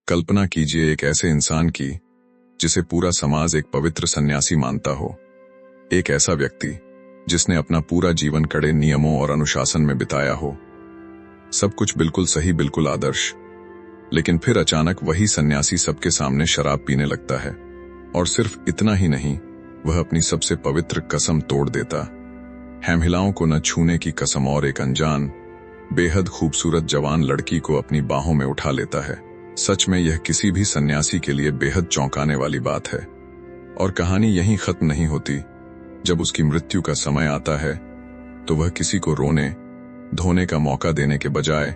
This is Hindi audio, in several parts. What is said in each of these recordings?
कल्पना कीजिए एक ऐसे इंसान की जिसे पूरा समाज एक पवित्र सन्यासी मानता हो। एक ऐसा व्यक्ति जिसने अपना पूरा जीवन कड़े नियमों और अनुशासन में बिताया हो। सब कुछ बिल्कुल सही, बिल्कुल आदर्श। लेकिन फिर अचानक वही सन्यासी सबके सामने शराब पीने लगता है। और सिर्फ इतना ही नहीं, वह अपनी सबसे पवित्र कसम तोड़ देता। हिमहिलाओं को न छूने की कसम और एक अनजान बेहद खूबसूरत जवान लड़की को अपनी बाहों में उठा लेता है। सच में यह किसी भी सन्यासी के लिए बेहद चौंकाने वाली बात है। और कहानी यहीं खत्म नहीं होती। जब उसकी मृत्यु का समय आता है तो वह किसी को रोने धोने का मौका देने के बजाय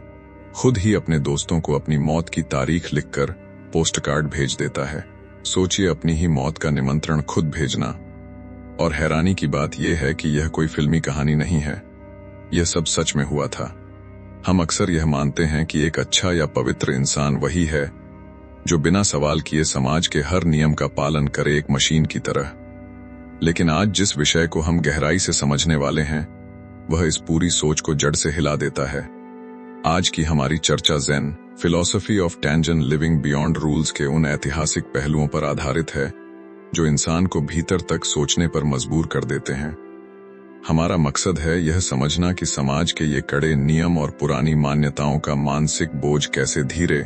खुद ही अपने दोस्तों को अपनी मौत की तारीख लिखकर पोस्ट कार्ड भेज देता है। सोचिए, अपनी ही मौत का निमंत्रण खुद भेजना। और हैरानी की बात यह है कि यह कोई फिल्मी कहानी नहीं है, यह सब सच में हुआ था। हम अक्सर यह मानते हैं कि एक अच्छा या पवित्र इंसान वही है जो बिना सवाल किए समाज के हर नियम का पालन करे, एक मशीन की तरह। लेकिन आज जिस विषय को हम गहराई से समझने वाले हैं वह इस पूरी सोच को जड़ से हिला देता है। आज की हमारी चर्चा ज़ेन फिलॉसफी ऑफ टेंजन लिविंग बियॉन्ड रूल्स के उन ऐतिहासिक पहलुओं पर आधारित है जो इंसान को भीतर तक सोचने पर मजबूर कर देते हैं। हमारा मकसद है यह समझना कि समाज के ये कड़े नियम और पुरानी मान्यताओं का मानसिक बोझ कैसे धीरे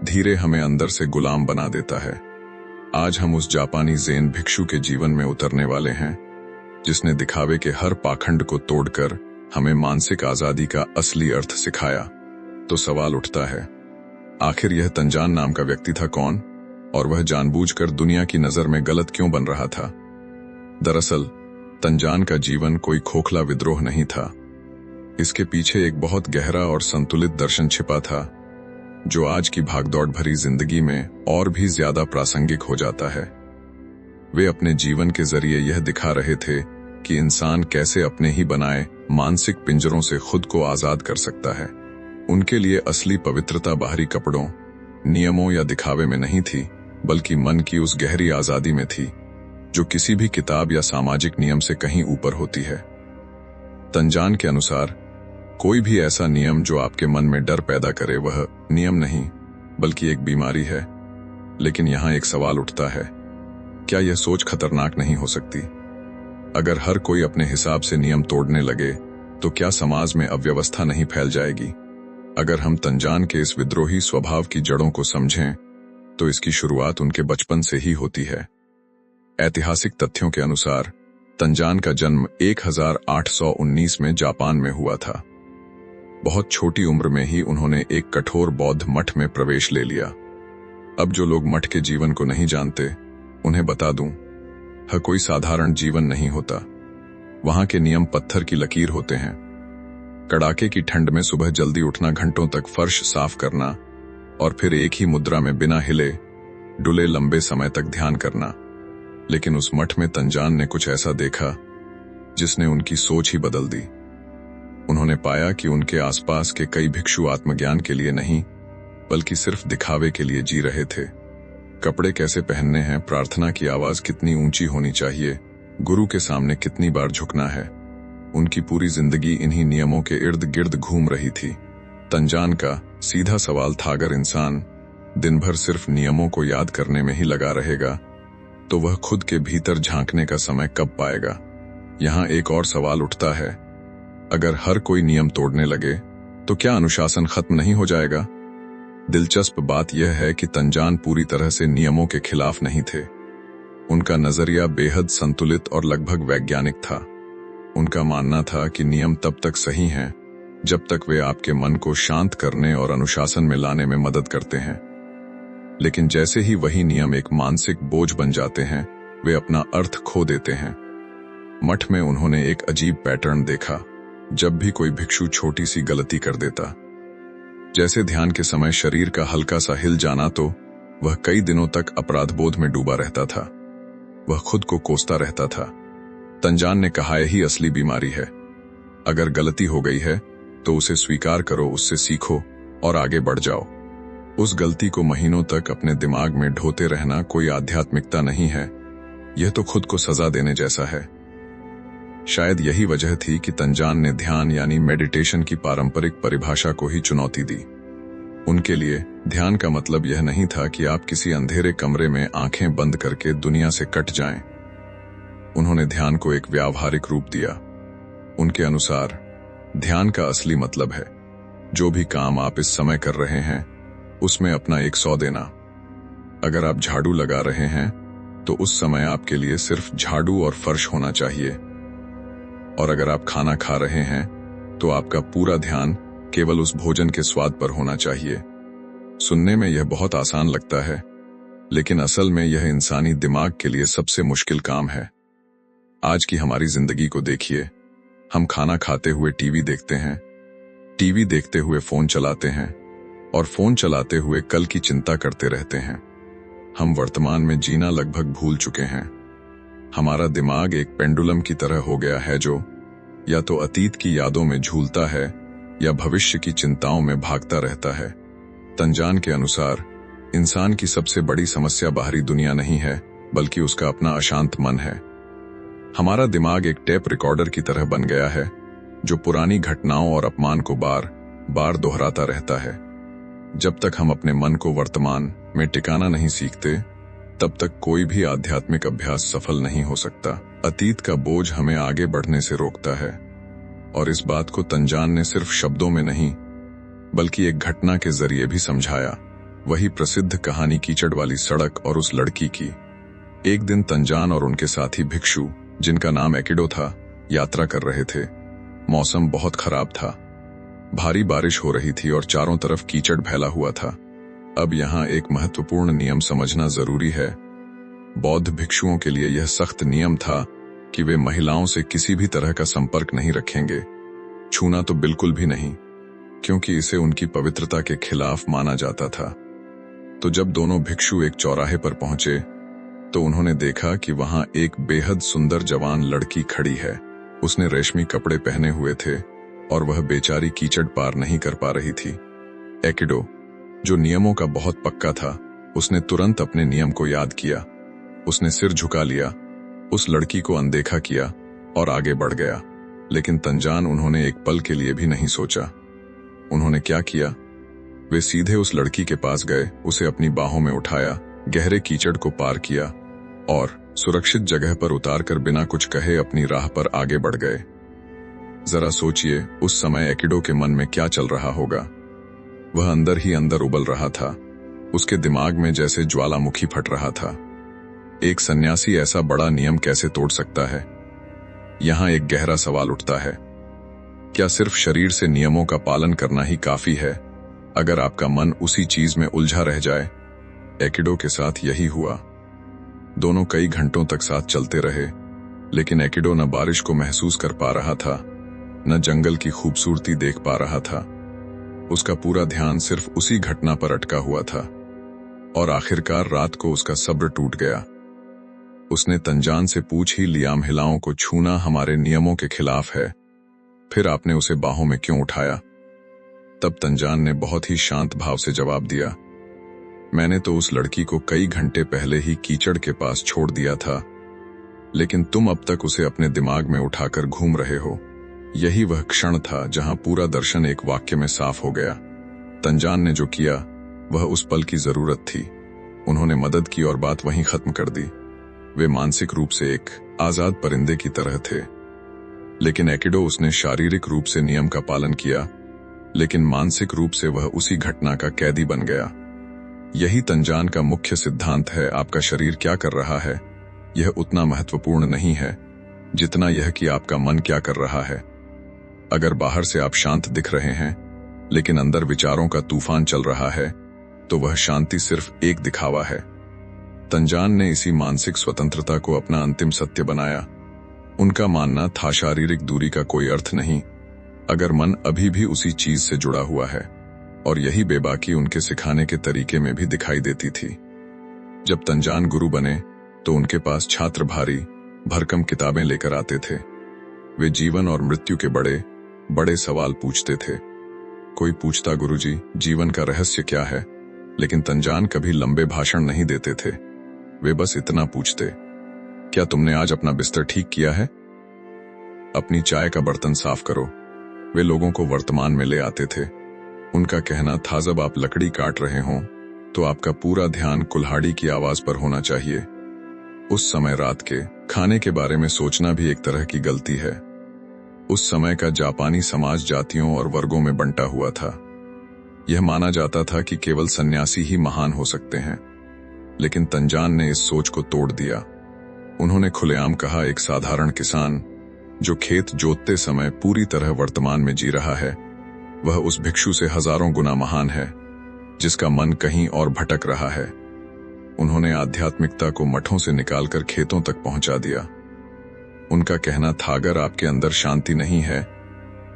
धीरे हमें अंदर से गुलाम बना देता है। आज हम उस जापानी ज़ेन भिक्षु के जीवन में उतरने वाले हैं जिसने दिखावे के हर पाखंड को तोड़कर हमें मानसिक आजादी का असली अर्थ सिखाया। तो सवाल उठता है, आखिर यह तंजान नाम का व्यक्ति था कौन, और वह जानबूझकर दुनिया की नजर में गलत क्यों बन रहा था? दरअसल तंजान का जीवन कोई खोखला विद्रोह नहीं था। इसके पीछे एक बहुत गहरा और संतुलित दर्शन छिपा था जो आज की भागदौड़ भरी जिंदगी में और भी ज्यादा प्रासंगिक हो जाता है। वे अपने जीवन के जरिए यह दिखा रहे थे कि इंसान कैसे अपने ही बनाए मानसिक पिंजरों से खुद को आजाद कर सकता है। उनके लिए असली पवित्रता बाहरी कपड़ों, नियमों या दिखावे में नहीं थी, बल्कि मन की उस गहरी आजादी में थी जो किसी भी किताब या सामाजिक नियम से कहीं ऊपर होती है। तंजान के अनुसार कोई भी ऐसा नियम जो आपके मन में डर पैदा करे वह नियम नहीं बल्कि एक बीमारी है। लेकिन यहाँ एक सवाल उठता है, क्या यह सोच खतरनाक नहीं हो सकती? अगर हर कोई अपने हिसाब से नियम तोड़ने लगे तो क्या समाज में अव्यवस्था नहीं फैल जाएगी? अगर हम तंजान के इस विद्रोही स्वभाव की जड़ों को समझें तो इसकी शुरुआत उनके बचपन से ही होती है। ऐतिहासिक तथ्यों के अनुसार तंजान का जन्म 1819 में जापान में हुआ था। बहुत छोटी उम्र में ही उन्होंने एक कठोर बौद्ध मठ में प्रवेश ले लिया। अब जो लोग मठ के जीवन को नहीं जानते उन्हें बता दूं, यह कोई साधारण जीवन नहीं होता। वहां के नियम पत्थर की लकीर होते हैं। कड़ाके की ठंड में सुबह जल्दी उठना, घंटों तक फर्श साफ करना और फिर एक ही मुद्रा में बिना हिले डुले लंबे समय तक ध्यान करना। लेकिन उस मठ में तंजान ने कुछ ऐसा देखा जिसने उनकी सोच ही बदल दी। उन्होंने पाया कि उनके आसपास के कई भिक्षु आत्मज्ञान के लिए नहीं बल्कि सिर्फ दिखावे के लिए जी रहे थे। कपड़े कैसे पहनने हैं, प्रार्थना की आवाज कितनी ऊंची होनी चाहिए, गुरु के सामने कितनी बार झुकना है, उनकी पूरी जिंदगी इन्हीं नियमों के इर्द गिर्द घूम रही थी। तंजान का सीधा सवाल था, अगर इंसान दिन भर सिर्फ नियमों को याद करने में ही लगा रहेगा तो वह खुद के भीतर झांकने का समय कब पाएगा? यहाँ एक और सवाल उठता है, अगर हर कोई नियम तोड़ने लगे तो क्या अनुशासन खत्म नहीं हो जाएगा? दिलचस्प बात यह है कि तंजान पूरी तरह से नियमों के खिलाफ नहीं थे। उनका नजरिया बेहद संतुलित और लगभग वैज्ञानिक था। उनका मानना था कि नियम तब तक सही हैं जब तक वे आपके मन को शांत करने और अनुशासन में लाने में मदद करते हैं। लेकिन जैसे ही वही नियम एक मानसिक बोझ बन जाते हैं, वे अपना अर्थ खो देते हैं। मठ में उन्होंने एक अजीब पैटर्न देखा। जब भी कोई भिक्षु छोटी सी गलती कर देता, जैसे ध्यान के समय शरीर का हल्का सा हिल जाना, तो वह कई दिनों तक अपराधबोध में डूबा रहता था। वह खुद को कोसता रहता था। तंजान ने कहा, यही असली बीमारी है। अगर गलती हो गई है तो उसे स्वीकार करो, उससे सीखो और आगे बढ़ जाओ। उस गलती को महीनों तक अपने दिमाग में ढोते रहना कोई आध्यात्मिकता नहीं है, यह तो खुद को सजा देने जैसा है। शायद यही वजह थी कि तंजान ने ध्यान यानी मेडिटेशन की पारंपरिक परिभाषा को ही चुनौती दी। उनके लिए ध्यान का मतलब यह नहीं था कि आप किसी अंधेरे कमरे में आंखें बंद करके दुनिया से कट जाएं। उन्होंने ध्यान को एक व्यावहारिक रूप दिया। उनके अनुसार ध्यान का असली मतलब है जो भी काम आप इस समय कर रहे हैं उसमें अपना 100 देना। अगर आप झाड़ू लगा रहे हैं तो उस समय आपके लिए सिर्फ झाड़ू और फर्श होना चाहिए, और अगर आप खाना खा रहे हैं तो आपका पूरा ध्यान केवल उस भोजन के स्वाद पर होना चाहिए। सुनने में यह बहुत आसान लगता है, लेकिन असल में यह इंसानी दिमाग के लिए सबसे मुश्किल काम है। आज की हमारी जिंदगी को देखिए। हम खाना खाते हुए टीवी देखते हैं, टीवी देखते हुए फोन चलाते हैं, और फोन चलाते हुए कल की चिंता करते रहते हैं। हम वर्तमान में जीना लगभग भूल चुके हैं। हमारा दिमाग एक पेंडुलम की तरह हो गया है जो या तो अतीत की यादों में झूलता है या भविष्य की चिंताओं में भागता रहता है। तंजान के अनुसार इंसान की सबसे बड़ी समस्या बाहरी दुनिया नहीं है, बल्कि उसका अपना अशांत मन है। हमारा दिमाग एक टेप रिकॉर्डर की तरह बन गया है जो पुरानी घटनाओं और अपमान को बार बार दोहराता रहता है। जब तक हम अपने मन को वर्तमान में टिकाना नहीं सीखते, तब तक कोई भी आध्यात्मिक अभ्यास सफल नहीं हो सकता। अतीत का बोझ हमें आगे बढ़ने से रोकता है, और इस बात को तंजान ने सिर्फ शब्दों में नहीं बल्कि एक घटना के जरिए भी समझाया। वही प्रसिद्ध कहानी कीचड़ वाली सड़क और उस लड़की की। एक दिन तंजान और उनके साथी भिक्षु, जिनका नाम एकिडो था, यात्रा कर रहे थे। मौसम बहुत खराब था, भारी बारिश हो रही थी और चारों तरफ कीचड़ फैला हुआ था। अब यहाँ एक महत्वपूर्ण नियम समझना जरूरी है। बौद्ध भिक्षुओं के लिए यह सख्त नियम था कि वे महिलाओं से किसी भी तरह का संपर्क नहीं रखेंगे, छूना तो बिल्कुल भी नहीं, क्योंकि इसे उनकी पवित्रता के खिलाफ माना जाता था। तो जब दोनों भिक्षु एक चौराहे पर पहुंचे तो उन्होंने देखा कि वहां एक बेहद सुंदर जवान लड़की खड़ी है। उसने रेशमी कपड़े पहने हुए थे और वह बेचारी कीचड़ पार नहीं कर पा रही थी। एकिडो, जो नियमों का बहुत पक्का था, उसने तुरंत अपने नियम को याद किया। उसने सिर झुका लिया, उस लड़की को अनदेखा किया और आगे बढ़ गया। लेकिन तंजान उन्होंने एक पल के लिए भी नहीं सोचा। उन्होंने क्या किया? वे सीधे उस लड़की के पास गए, उसे अपनी बाहों में उठाया, गहरे कीचड़ को पार किया और सुरक्षित जगह पर उतारकर बिना कुछ कहे अपनी राह पर आगे बढ़ गए। जरा सोचिए, उस समय एकिडो के मन में क्या चल रहा होगा। वह अंदर ही अंदर उबल रहा था। उसके दिमाग में जैसे ज्वालामुखी फट रहा था। एक सन्यासी ऐसा बड़ा नियम कैसे तोड़ सकता है? यहां एक गहरा सवाल उठता है, क्या सिर्फ शरीर से नियमों का पालन करना ही काफी है अगर आपका मन उसी चीज में उलझा रह जाए? एकिडो के साथ यही हुआ। दोनों कई घंटों तक साथ चलते रहे, लेकिन एकिडो न बारिश को महसूस कर पा रहा था, न जंगल की खूबसूरती देख पा रहा था। उसका पूरा ध्यान सिर्फ उसी घटना पर अटका हुआ था, और आखिरकार रात को उसका सब्र टूट गया। उसने तंजान से पूछ ही लिया, महिलाओं को छूना हमारे नियमों के खिलाफ है, फिर आपने उसे बाहों में क्यों उठाया? तब तंजान ने बहुत ही शांत भाव से जवाब दिया, मैंने तो उस लड़की को कई घंटे पहले ही कीचड़ के पास छोड़ दिया था, लेकिन तुम अब तक उसे अपने दिमाग में उठाकर घूम रहे हो। यही वह क्षण था जहां पूरा दर्शन एक वाक्य में साफ हो गया। तंजान ने जो किया वह उस पल की जरूरत थी। उन्होंने मदद की और बात वहीं खत्म कर दी। वे मानसिक रूप से एक आजाद परिंदे की तरह थे, लेकिन एकिडो, उसने शारीरिक रूप से नियम का पालन किया, लेकिन मानसिक रूप से वह उसी घटना का कैदी बन गया। यही तंजान का मुख्य सिद्धांत है। आपका शरीर क्या कर रहा है यह उतना महत्वपूर्ण नहीं है जितना यह कि आपका मन क्या कर रहा है। अगर बाहर से आप शांत दिख रहे हैं, लेकिन अंदर विचारों का तूफान चल रहा है, तो वह शांति सिर्फ एक दिखावा है। तंजान ने इसी मानसिक स्वतंत्रता को अपना अंतिम सत्य बनाया। उनका मानना था, शारीरिक दूरी का कोई अर्थ नहीं अगर मन अभी भी उसी चीज से जुड़ा हुआ है, और यही बेबाकी उनके सिखाने के तरीके में भी दिखाई देती थी। जब तंजान गुरु बने तो उनके पास छात्र भारी भरकम किताबें लेकर आते थे। वे जीवन और मृत्यु के बड़े बड़े सवाल पूछते थे। कोई पूछता, गुरुजी, जीवन का रहस्य क्या है? लेकिन तंजान कभी लंबे भाषण नहीं देते थे। वे बस इतना पूछते, क्या तुमने आज अपना बिस्तर ठीक किया है? अपनी चाय का बर्तन साफ करो। वे लोगों को वर्तमान में ले आते थे। उनका कहना था, जब आप लकड़ी काट रहे हों तो आपका पूरा ध्यान कुल्हाड़ी की आवाज पर होना चाहिए। उस समय रात के खाने के बारे में सोचना भी एक तरह की गलती है। उस समय का जापानी समाज जातियों और वर्गों में बंटा हुआ था। यह माना जाता था कि केवल सन्यासी ही महान हो सकते हैं। लेकिन तंजान ने इस सोच को तोड़ दिया। उन्होंने खुलेआम कहा, एक साधारण किसान जो खेत जोतते समय पूरी तरह वर्तमान में जी रहा है, वह उस भिक्षु से हजारों गुना महान है जिसका मन कहीं और भटक रहा है। उन्होंने आध्यात्मिकता को मठों से निकालकर खेतों तक पहुंचा दिया। उनका कहना था, अगर आपके अंदर शांति नहीं है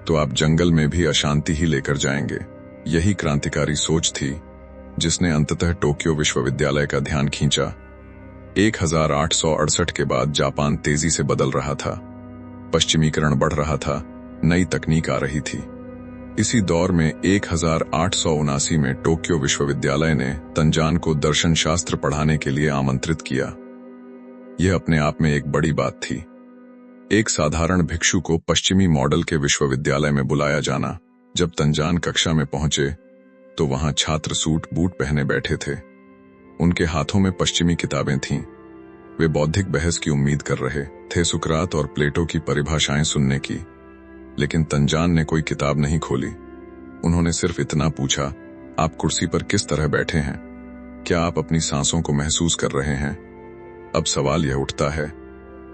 तो आप जंगल में भी अशांति ही लेकर जाएंगे। यही क्रांतिकारी सोच थी जिसने अंततः टोक्यो विश्वविद्यालय का ध्यान खींचा। 1868 के बाद जापान तेजी से बदल रहा था, पश्चिमीकरण बढ़ रहा था, नई तकनीक आ रही थी। इसी दौर में 1879 में टोक्यो विश्वविद्यालय ने तंजान को दर्शन शास्त्र पढ़ाने के लिए आमंत्रित किया। यह अपने आप में एक बड़ी बात थी। एक साधारण भिक्षु को पश्चिमी मॉडल के विश्वविद्यालय में बुलाया जाना। जब तंजान कक्षा में पहुंचे तो वहां छात्र सूट बूट पहने बैठे थे। उनके हाथों में पश्चिमी किताबें थीं। वे बौद्धिक बहस की उम्मीद कर रहे थे, सुकरात और प्लेटो की परिभाषाएं सुनने की। लेकिन तंजान ने कोई किताब नहीं खोली। उन्होंने सिर्फ इतना पूछा, आप कुर्सी पर किस तरह बैठे हैं? क्या आप अपनी सांसों को महसूस कर रहे हैं? अब सवाल यह उठता है,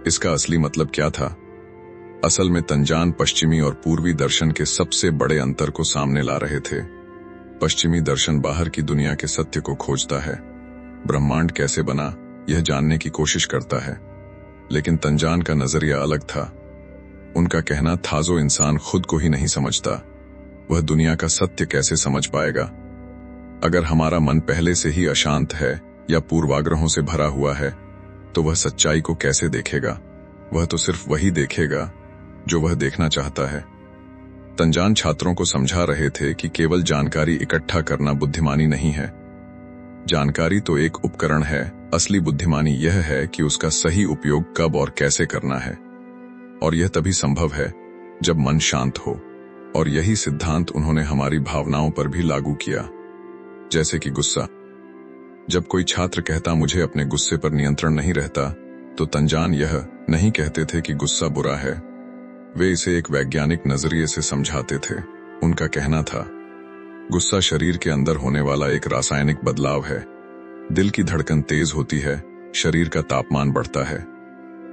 इसका असली मतलब क्या था? असल में तंजान पश्चिमी और पूर्वी दर्शन के सबसे बड़े अंतर को सामने ला रहे थे। पश्चिमी दर्शन बाहर की दुनिया के सत्य को खोजता है, ब्रह्मांड कैसे बना यह जानने की कोशिश करता है। लेकिन तंजान का नजरिया अलग था। उनका कहना था, जो इंसान खुद को ही नहीं समझता वह दुनिया का सत्य कैसे समझ पाएगा? अगर हमारा मन पहले से ही अशांत है या पूर्वाग्रहों से भरा हुआ है तो वह सच्चाई को कैसे देखेगा? वह तो सिर्फ वही देखेगा जो वह देखना चाहता है। तंजान छात्रों को समझा रहे थे कि केवल जानकारी इकट्ठा करना बुद्धिमानी नहीं है। जानकारी तो एक उपकरण है, असली बुद्धिमानी यह है कि उसका सही उपयोग कब और कैसे करना है। और यह तभी संभव है जब मन शांत हो। और यही सिद्धांत उन्होंने हमारी भावनाओं पर भी लागू किया। जैसे कि गुस्सा। जब कोई छात्र कहता, मुझे अपने गुस्से पर नियंत्रण नहीं रहता, तो तंजान यह नहीं कहते थे कि गुस्सा बुरा है। वे इसे एक वैज्ञानिक नजरिए से समझाते थे। उनका कहना था, गुस्सा शरीर के अंदर होने वाला एक रासायनिक बदलाव है। दिल की धड़कन तेज होती है, शरीर का तापमान बढ़ता है।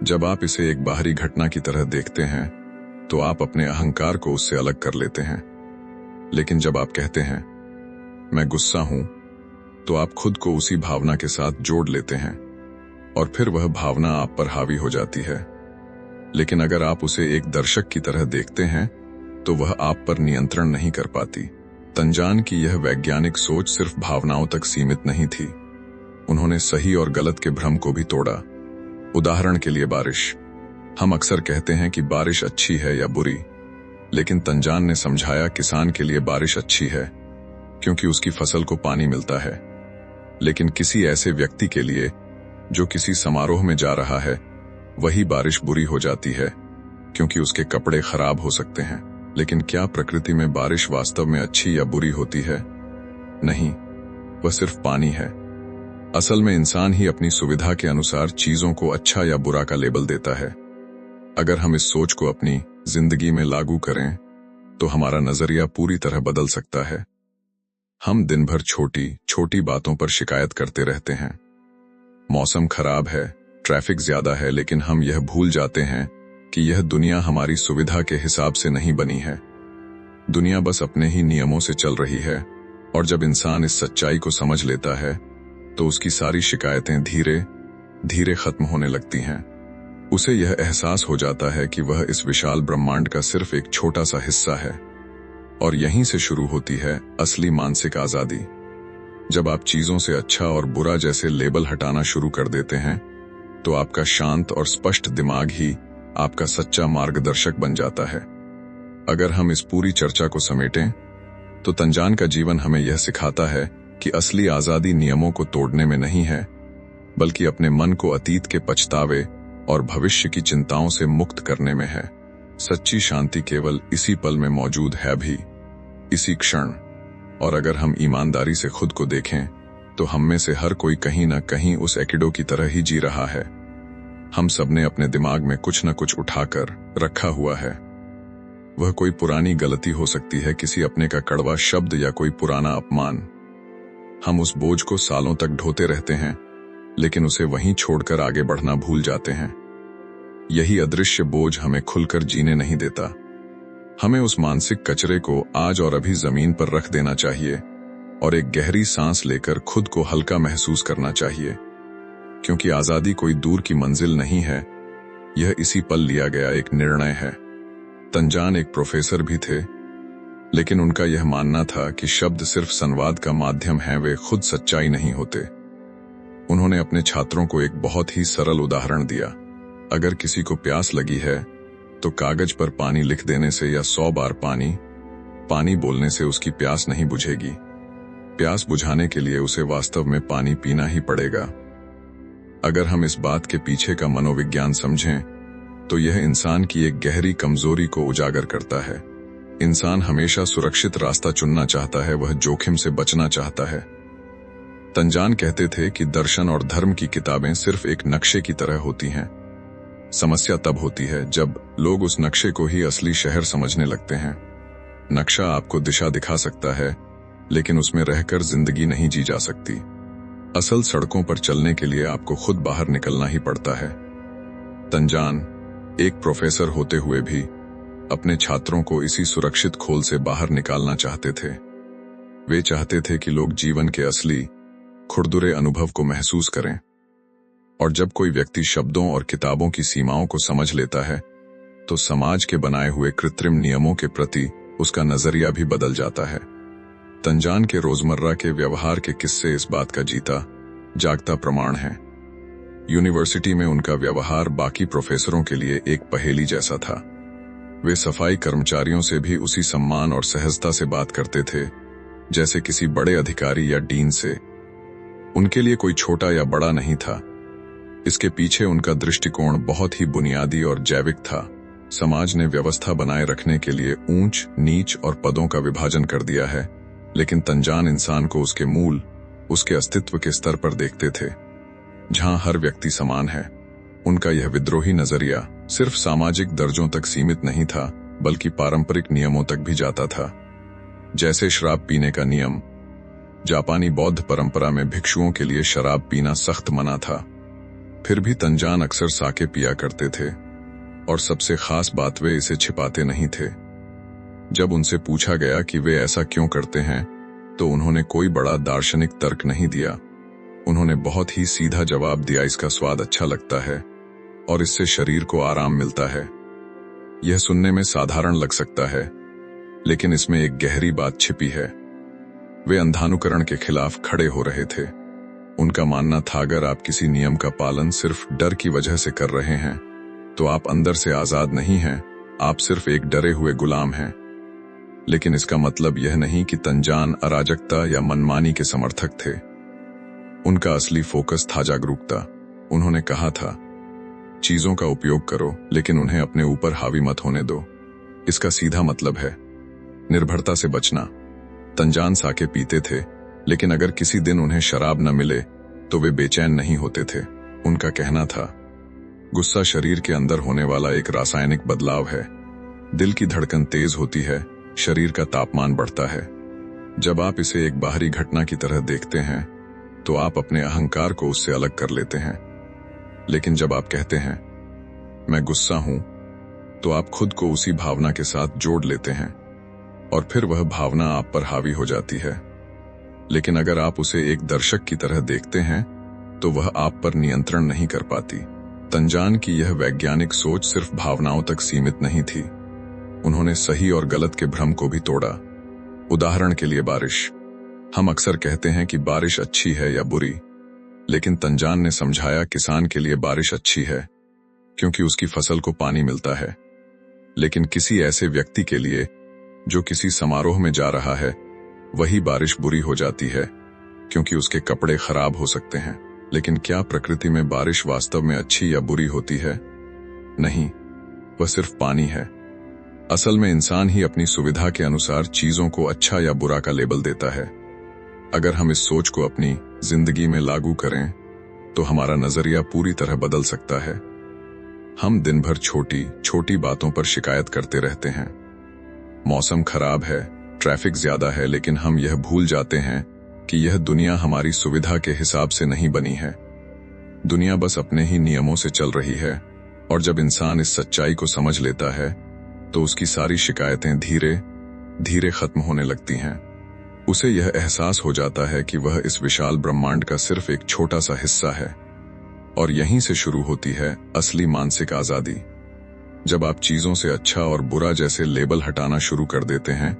जब आप इसे एक बाहरी घटना की तरह देखते हैं तो आप अपने अहंकार को उससे अलग कर लेते हैं। लेकिन जब आप कहते हैं, मैं गुस्सा हूं, तो आप खुद को उसी भावना के साथ जोड़ लेते हैं और फिर वह भावना आप पर हावी हो जाती है। लेकिन अगर आप उसे एक दर्शक की तरह देखते हैं तो वह आप पर नियंत्रण नहीं कर पाती। तंजान की यह वैज्ञानिक सोच सिर्फ भावनाओं तक सीमित नहीं थी। उन्होंने सही और गलत के भ्रम को भी तोड़ा। उदाहरण के लिए बारिश। हम अक्सर कहते हैं कि बारिश अच्छी है या बुरी, लेकिन तंजान ने समझाया, किसान के लिए बारिश अच्छी है क्योंकि उसकी फसल को पानी मिलता है। लेकिन किसी ऐसे व्यक्ति के लिए जो किसी समारोह में जा रहा है, वही बारिश बुरी हो जाती है क्योंकि उसके कपड़े खराब हो सकते हैं। लेकिन क्या प्रकृति में बारिश वास्तव में अच्छी या बुरी होती है? नहीं, वह सिर्फ पानी है। असल में इंसान ही अपनी सुविधा के अनुसार चीजों को अच्छा या बुरा का लेबल देता है। अगर हम इस सोच को अपनी जिंदगी में लागू करें तो हमारा नजरिया पूरी तरह बदल सकता है। हम दिन भर छोटी छोटी बातों पर शिकायत करते रहते हैं। मौसम खराब है, ट्रैफिक ज्यादा है, लेकिन हम यह भूल जाते हैं कि यह दुनिया हमारी सुविधा के हिसाब से नहीं बनी है। दुनिया बस अपने ही नियमों से चल रही है। और जब इंसान इस सच्चाई को समझ लेता है तो उसकी सारी शिकायतें धीरे धीरे खत्म होने लगती हैं। उसे यह एहसास हो जाता है कि वह इस विशाल ब्रह्मांड का सिर्फ एक छोटा सा हिस्सा है। और यहीं से शुरू होती है असली मानसिक आजादी। जब आप चीजों से अच्छा और बुरा जैसे लेबल हटाना शुरू कर देते हैं तो आपका शांत और स्पष्ट दिमाग ही आपका सच्चा मार्गदर्शक बन जाता है। अगर हम इस पूरी चर्चा को समेटें तो तंजान का जीवन हमें यह सिखाता है कि असली आजादी नियमों को तोड़ने में नहीं है, बल्कि अपने मन को अतीत के पछतावे और भविष्य की चिंताओं से मुक्त करने में है। सच्ची शांति केवल इसी पल में मौजूद है भी, इसी क्षण। और अगर हम ईमानदारी से खुद को देखें तो हम में से हर कोई कहीं ना कहीं उस एकिडो की तरह ही जी रहा है। हम सबने अपने दिमाग में कुछ न कुछ उठाकर रखा हुआ है। वह कोई पुरानी गलती हो सकती है, किसी अपने का कड़वा शब्द या कोई पुराना अपमान। हम उस बोझ को सालों तक ढोते रहते हैं, लेकिन उसे वहीं छोड़कर आगे बढ़ना भूल जाते हैं। यही अदृश्य बोझ हमें खुलकर जीने नहीं देता। हमें उस मानसिक कचरे को आज और अभी जमीन पर रख देना चाहिए और एक गहरी सांस लेकर खुद को हल्का महसूस करना चाहिए, क्योंकि आजादी कोई दूर की मंजिल नहीं है, यह इसी पल लिया गया एक निर्णय है। तंजान एक प्रोफेसर भी थे, लेकिन उनका यह मानना था कि शब्द सिर्फ संवाद का माध्यम है, वे खुद सच्चाई नहीं होते। उन्होंने अपने छात्रों को एक बहुत ही सरल उदाहरण दिया। अगर किसी को प्यास लगी है तो कागज पर पानी लिख देने से या 100 बार पानी पानी बोलने से उसकी प्यास नहीं बुझेगी। प्यास बुझाने के लिए उसे वास्तव में पानी पीना ही पड़ेगा। अगर हम इस बात के पीछे का मनोविज्ञान समझें तो यह इंसान की एक गहरी कमजोरी को उजागर करता है। इंसान हमेशा सुरक्षित रास्ता चुनना चाहता है, वह जोखिम से बचना चाहता है। तंजान कहते थे कि दर्शन और धर्म की किताबें सिर्फ एक नक्शे की तरह होती हैं। समस्या तब होती है जब लोग उस नक्शे को ही असली शहर समझने लगते हैं। नक्शा आपको दिशा दिखा सकता है, लेकिन उसमें रहकर जिंदगी नहीं जी जा सकती। असल सड़कों पर चलने के लिए आपको खुद बाहर निकलना ही पड़ता है। तंजान एक प्रोफेसर होते हुए भी अपने छात्रों को इसी सुरक्षित खोल से बाहर निकालना चाहते थे। वे चाहते थे कि लोग जीवन के असली खुरदुरे अनुभव को महसूस करें। और जब कोई व्यक्ति शब्दों और किताबों की सीमाओं को समझ लेता है तो समाज के बनाए हुए कृत्रिम नियमों के प्रति उसका नजरिया भी बदल जाता है। तंजान के रोजमर्रा के व्यवहार के किस्से इस बात का जीता जागता प्रमाण है। यूनिवर्सिटी में उनका व्यवहार बाकी प्रोफेसरों के लिए एक पहेली जैसा था। वे सफाई कर्मचारियों से भी उसी सम्मान और सहजता से बात करते थे जैसे किसी बड़े अधिकारी या डीन से। उनके लिए कोई छोटा या बड़ा नहीं था। इसके पीछे उनका दृष्टिकोण बहुत ही बुनियादी और जैविक था। समाज ने व्यवस्था बनाए रखने के लिए ऊंच, नीच और पदों का विभाजन कर दिया है, लेकिन तंजान इंसान को उसके मूल, उसके अस्तित्व के स्तर पर देखते थे, जहां हर व्यक्ति समान है। उनका यह विद्रोही नजरिया सिर्फ सामाजिक दर्जों तक सीमित नहीं था, बल्कि पारंपरिक नियमों तक भी जाता था। जैसे शराब पीने का नियम। जापानी बौद्ध परंपरा में भिक्षुओं के लिए शराब पीना सख्त मना था। फिर भी तंजान अक्सर साके पिया करते थे, और सबसे खास बात, वे इसे छिपाते नहीं थे। जब उनसे पूछा गया कि वे ऐसा क्यों करते हैं तो उन्होंने कोई बड़ा दार्शनिक तर्क नहीं दिया। उन्होंने बहुत ही सीधा जवाब दिया, इसका स्वाद अच्छा लगता है और इससे शरीर को आराम मिलता है। यह सुनने में साधारण लग सकता है, लेकिन इसमें एक गहरी बात छिपी है। वे अंधानुकरण के खिलाफ खड़े हो रहे थे। उनका मानना था, अगर आप किसी नियम का पालन सिर्फ डर की वजह से कर रहे हैं तो आप अंदर से आजाद नहीं हैं, आप सिर्फ एक डरे हुए गुलाम हैं। लेकिन इसका मतलब यह नहीं कि तंजान अराजकता या मनमानी के समर्थक थे। उनका असली फोकस था जागरूकता। उन्होंने कहा था, चीजों का उपयोग करो लेकिन उन्हें अपने ऊपर हावी मत होने दो। इसका सीधा मतलब है निर्भरता से बचना। तंजान साके पीते थे, लेकिन अगर किसी दिन उन्हें शराब न मिले तो वे बेचैन नहीं होते थे। उनका कहना था, गुस्सा शरीर के अंदर होने वाला एक रासायनिक बदलाव है। दिल की धड़कन तेज होती है, शरीर का तापमान बढ़ता है। जब आप इसे एक बाहरी घटना की तरह देखते हैं तो आप अपने अहंकार को उससे अलग कर लेते हैं। लेकिन जब आप कहते हैं मैं गुस्सा हूं, तो आप खुद को उसी भावना के साथ जोड़ लेते हैं और फिर वह भावना आप पर हावी हो जाती है। लेकिन अगर आप उसे एक दर्शक की तरह देखते हैं तो वह आप पर नियंत्रण नहीं कर पाती। तंजान की यह वैज्ञानिक सोच सिर्फ भावनाओं तक सीमित नहीं थी। उन्होंने सही और गलत के भ्रम को भी तोड़ा। उदाहरण के लिए बारिश। हम अक्सर कहते हैं कि बारिश अच्छी है या बुरी, लेकिन तंजान ने समझाया किसान के लिए बारिश अच्छी है क्योंकि उसकी फसल को पानी मिलता है। लेकिन किसी ऐसे व्यक्ति के लिए जो किसी समारोह में जा रहा है, वही बारिश बुरी हो जाती है क्योंकि उसके कपड़े खराब हो सकते हैं। लेकिन क्या प्रकृति में बारिश वास्तव में अच्छी या बुरी होती है? नहीं, वह सिर्फ पानी है। असल में इंसान ही अपनी सुविधा के अनुसार चीजों को अच्छा या बुरा का लेबल देता है। अगर हम इस सोच को अपनी जिंदगी में लागू करें तो हमारा नजरिया पूरी तरह बदल सकता है। हम दिन भर छोटी छोटी बातों पर शिकायत करते रहते हैं। मौसम खराब है, ट्रैफिक ज्यादा है, लेकिन हम यह भूल जाते हैं कि यह दुनिया हमारी सुविधा के हिसाब से नहीं बनी है। दुनिया बस अपने ही नियमों से चल रही है, और जब इंसान इस सच्चाई को समझ लेता है तो उसकी सारी शिकायतें धीरे धीरे खत्म होने लगती हैं। उसे यह एहसास हो जाता है कि वह इस विशाल ब्रह्मांड का सिर्फ एक छोटा सा हिस्सा है, और यहीं से शुरू होती है असली मानसिक आजादी। जब आप चीजों से अच्छा और बुरा जैसे लेबल हटाना शुरू कर देते हैं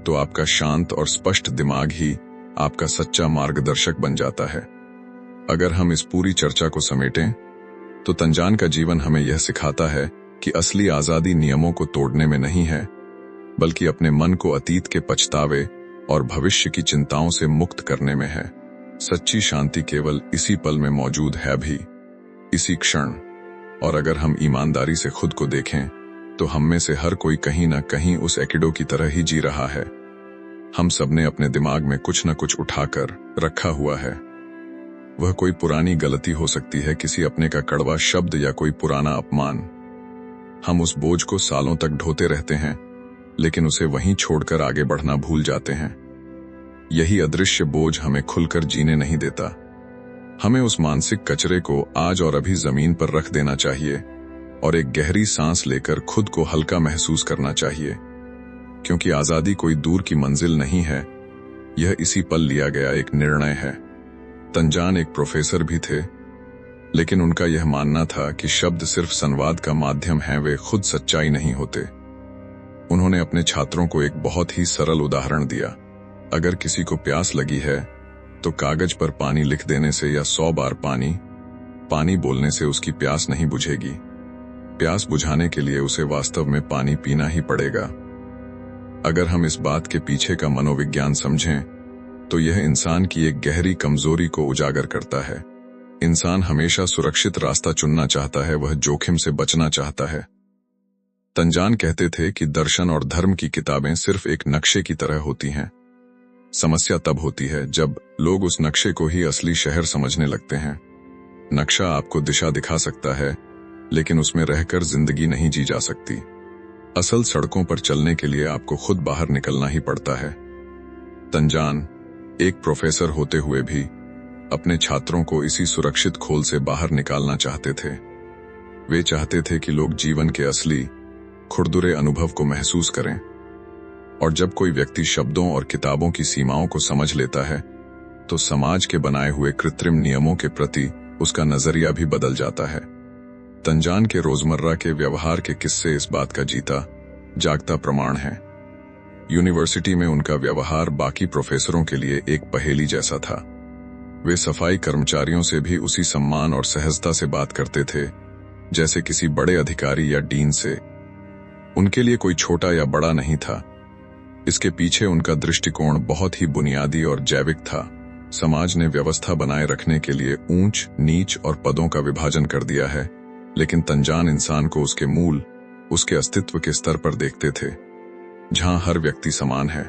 तो आपका शांत और स्पष्ट दिमाग ही आपका सच्चा मार्गदर्शक बन जाता है। अगर हम इस पूरी चर्चा को समेटें तो तंजान का जीवन हमें यह सिखाता है कि असली आजादी नियमों को तोड़ने में नहीं है, बल्कि अपने मन को अतीत के पछतावे और भविष्य की चिंताओं से मुक्त करने में है। सच्ची शांति केवल इसी पल में मौजूद है, भी इसी क्षण। और अगर हम ईमानदारी से खुद को देखें तो हम में से हर कोई कहीं ना कहीं उस एकिडो की तरह ही जी रहा है। हम सबने अपने दिमाग में कुछ न कुछ उठाकर रखा हुआ है। वह कोई पुरानी गलती हो सकती है, किसी अपने का कड़वा शब्द या कोई पुराना अपमान। हम उस बोझ को सालों तक ढोते रहते हैं, लेकिन उसे वहीं छोड़कर आगे बढ़ना भूल जाते हैं। यही अदृश्य बोझ हमें खुलकर जीने नहीं देता। हमें उस मानसिक कचरे को आज और अभी जमीन पर रख देना चाहिए और एक गहरी सांस लेकर खुद को हल्का महसूस करना चाहिए, क्योंकि आजादी कोई दूर की मंजिल नहीं है, यह इसी पल लिया गया एक निर्णय है। तंजान एक प्रोफेसर भी थे, लेकिन उनका यह मानना था कि शब्द सिर्फ संवाद का माध्यम हैं, वे खुद सच्चाई नहीं होते। उन्होंने अपने छात्रों को एक बहुत ही सरल उदाहरण दिया। अगर किसी को प्यास लगी है तो कागज पर पानी लिख देने से या 100 बार पानी पानी बोलने से उसकी प्यास नहीं बुझेगी। प्यास बुझाने के लिए उसे वास्तव में पानी पीना ही पड़ेगा। अगर हम इस बात के पीछे का मनोविज्ञान समझें तो यह इंसान की एक गहरी कमजोरी को उजागर करता है। इंसान हमेशा सुरक्षित रास्ता चुनना चाहता है, वह जोखिम से बचना चाहता है। तंजान कहते थे कि दर्शन और धर्म की किताबें सिर्फ एक नक्शे की तरह होती हैं। समस्या तब होती है जब लोग उस नक्शे को ही असली शहर समझने लगते हैं। नक्शा आपको दिशा दिखा सकता है, लेकिन उसमें रहकर जिंदगी नहीं जी जा सकती। असल सड़कों पर चलने के लिए आपको खुद बाहर निकलना ही पड़ता है। तंजान एक प्रोफेसर होते हुए भी अपने छात्रों को इसी सुरक्षित खोल से बाहर निकालना चाहते थे। वे चाहते थे कि लोग जीवन के असली खुरदुरे अनुभव को महसूस करें, और जब कोई व्यक्ति शब्दों और किताबों की सीमाओं को समझ लेता है तो समाज के बनाए हुए कृत्रिम नियमों के प्रति उसका नजरिया भी बदल जाता है। तंजान के रोजमर्रा के व्यवहार के किस्से इस बात का जीता जागता प्रमाण हैं। यूनिवर्सिटी में उनका व्यवहार बाकी प्रोफेसरों के लिए एक पहेली जैसा था। वे सफाई कर्मचारियों से भी उसी सम्मान और सहजता से बात करते थे जैसे किसी बड़े अधिकारी या डीन से। उनके लिए कोई छोटा या बड़ा नहीं था। इसके पीछे उनका दृष्टिकोण बहुत ही बुनियादी और जैविक था। समाज ने व्यवस्था बनाए रखने के लिए ऊंच नीच और पदों का विभाजन कर दिया है, लेकिन तंजान इंसान को उसके मूल, उसके अस्तित्व के स्तर पर देखते थे, जहां हर व्यक्ति समान है।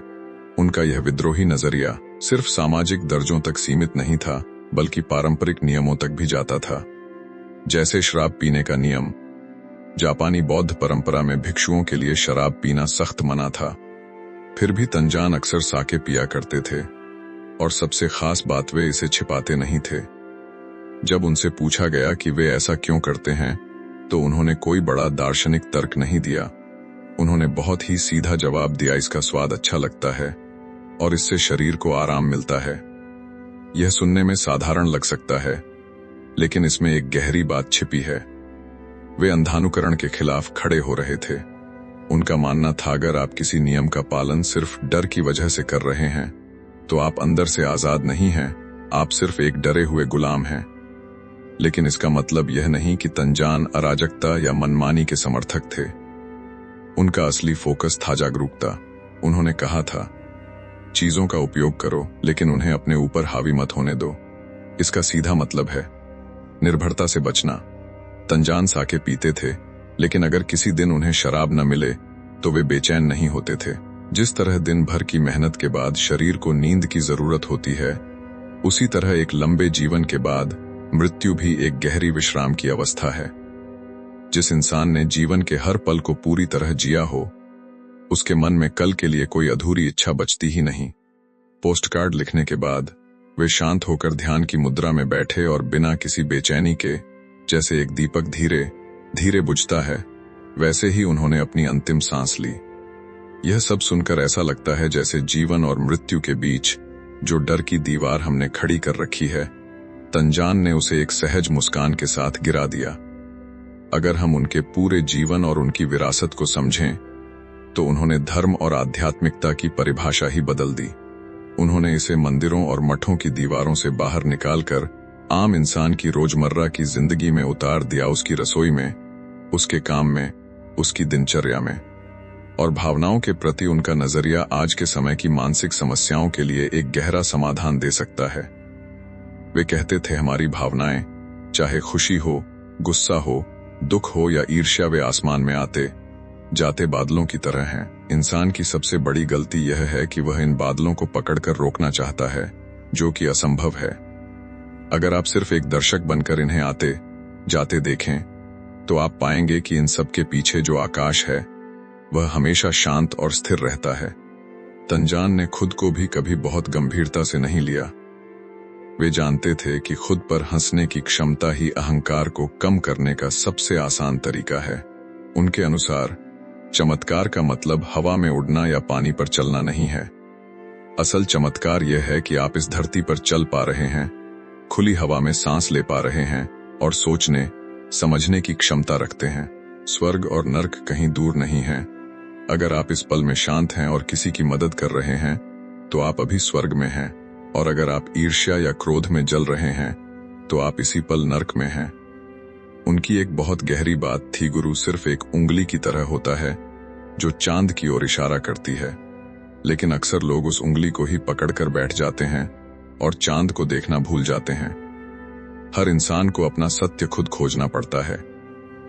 उनका यह विद्रोही नजरिया सिर्फ सामाजिक दर्जों तक सीमित नहीं था, बल्कि पारंपरिक नियमों तक भी जाता था। जैसे शराब पीने का नियम। जापानी बौद्ध परंपरा में भिक्षुओं के लिए शराब पीना सख्त मना था, फिर भी तंजान अक्सर साके पिया करते थे, और सबसे खास बात, वे इसे छिपाते नहीं थे। जब उनसे पूछा गया कि वे ऐसा क्यों करते हैं तो उन्होंने कोई बड़ा दार्शनिक तर्क नहीं दिया। उन्होंने बहुत ही सीधा जवाब दिया, इसका स्वाद अच्छा लगता है और इससे शरीर को आराम मिलता है। यह सुनने में साधारण लग सकता है, लेकिन इसमें एक गहरी बात छिपी है। वे अंधानुकरण के खिलाफ खड़े हो रहे थे। उनका मानना था, अगर आप किसी नियम का पालन सिर्फ डर की वजह से कर रहे हैं तो आप अंदर से आजाद नहीं हैं, आप सिर्फ एक डरे हुए गुलाम हैं। लेकिन इसका मतलब यह नहीं कि तंजान अराजकता या मनमानी के समर्थक थे। उनका असली फोकस था जागरूकता। उन्होंने कहा था, चीजों का उपयोग करो लेकिन उन्हें अपने ऊपर हावी मत होने दो। इसका सीधा मतलब है निर्भरता से बचना। तंजान साके पीते थे, लेकिन अगर किसी दिन उन्हें शराब न मिले तो वे बेचैन नहीं होते थे। जिस तरह दिन भर की मेहनत के बाद शरीर को नींद की जरूरत होती है, उसी तरह एक लंबे जीवन के बाद मृत्यु भी एक गहरी विश्राम की अवस्था है। जिस इंसान ने जीवन के हर पल को पूरी तरह जिया हो, उसके मन में कल के लिए कोई अधूरी इच्छा बचती ही नहीं। पोस्टकार्ड लिखने के बाद वे शांत होकर ध्यान की मुद्रा में बैठे और बिना किसी बेचैनी के, जैसे एक दीपक धीरे धीरे बुझता है, वैसे ही उन्होंने अपनी अंतिम सांस ली। यह सब सुनकर ऐसा लगता है जैसे जीवन और मृत्यु के बीच जो डर की दीवार हमने खड़ी कर रखी है, तंजान ने उसे एक सहज मुस्कान के साथ गिरा दिया। अगर हम उनके पूरे जीवन और उनकी विरासत को समझें, तो उन्होंने धर्म और आध्यात्मिकता की परिभाषा ही बदल दी। उन्होंने इसे मंदिरों और मठों की दीवारों से बाहर निकालकर आम इंसान की रोजमर्रा की जिंदगी में उतार दिया, उसकी रसोई में, उसके काम में, उसकी दिनचर्या में। और भावनाओं के प्रति उनका नजरिया आज के समय की मानसिक समस्याओं के लिए एक गहरा समाधान दे सकता है। वे कहते थे, हमारी भावनाएं, चाहे खुशी हो, गुस्सा हो, दुख हो या ईर्ष्या, वे आसमान में आते जाते बादलों की तरह हैं। इंसान की सबसे बड़ी गलती यह है कि वह इन बादलों को पकड़कर रोकना चाहता है, जो कि असंभव है। अगर आप सिर्फ एक दर्शक बनकर इन्हें आते जाते देखें, तो आप पाएंगे कि इन सब के पीछे जो आकाश है, वह हमेशा शांत और स्थिर रहता है। तंजान ने खुद को भी कभी बहुत गंभीरता से नहीं लिया। वे जानते थे कि खुद पर हंसने की क्षमता ही अहंकार को कम करने का सबसे आसान तरीका है। उनके अनुसार चमत्कार का मतलब हवा में उड़ना या पानी पर चलना नहीं है। असल चमत्कार यह है कि आप इस धरती पर चल पा रहे हैं, खुली हवा में सांस ले पा रहे हैं और सोचने समझने की क्षमता रखते हैं। स्वर्ग और नर्क कहीं दूर नहीं है। अगर आप इस पल में शांत हैं और किसी की मदद कर रहे हैं, तो आप अभी स्वर्ग में हैं, और अगर आप ईर्ष्या या क्रोध में जल रहे हैं, तो आप इसी पल नर्क में हैं। उनकी एक बहुत गहरी बात थी, गुरु सिर्फ एक उंगली की तरह होता है जो चांद की ओर इशारा करती है। लेकिन अक्सर लोग उस उंगली को ही पकड़कर बैठ जाते हैं और चांद को देखना भूल जाते हैं। हर इंसान को अपना सत्य खुद खोजना पड़ता है,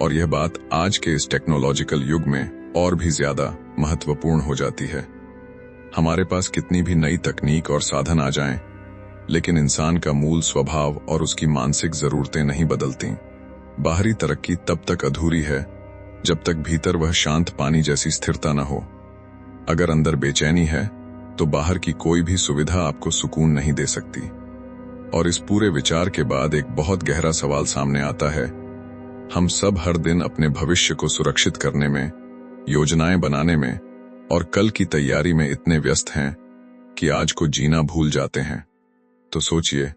और यह बात आज के इस टेक्नोलॉजिकल युग में और भी ज्यादा महत्वपूर्ण हो जाती है। हमारे पास कितनी भी नई तकनीक और साधन आ जाएं, लेकिन इंसान का मूल स्वभाव और उसकी मानसिक जरूरतें नहीं बदलती। बाहरी तरक्की तब तक अधूरी है जब तक भीतर वह शांत पानी जैसी स्थिरता न हो। अगर अंदर बेचैनी है, तो बाहर की कोई भी सुविधा आपको सुकून नहीं दे सकती। और इस पूरे विचार के बाद एक बहुत गहरा सवाल सामने आता है। हम सब हर दिन अपने भविष्य को सुरक्षित करने में, योजनाएं बनाने में और कल की तैयारी में इतने व्यस्त हैं कि आज को जीना भूल जाते हैं। तो सोचिए,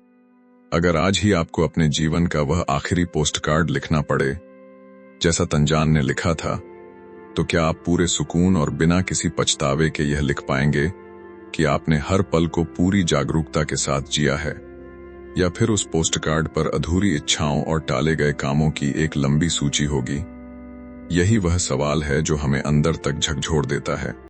अगर आज ही आपको अपने जीवन का वह आखिरी पोस्टकार्ड लिखना पड़े जैसा तंजान ने लिखा था, तो क्या आप पूरे सुकून और बिना किसी पछतावे के यह लिख पाएंगे कि आपने हर पल को पूरी जागरूकता के साथ जिया है, या फिर उस पोस्टकार्ड पर अधूरी इच्छाओं और टाले गए कामों की एक लंबी सूची होगी? यही वह सवाल है जो हमें अंदर तक झकझोर देता है।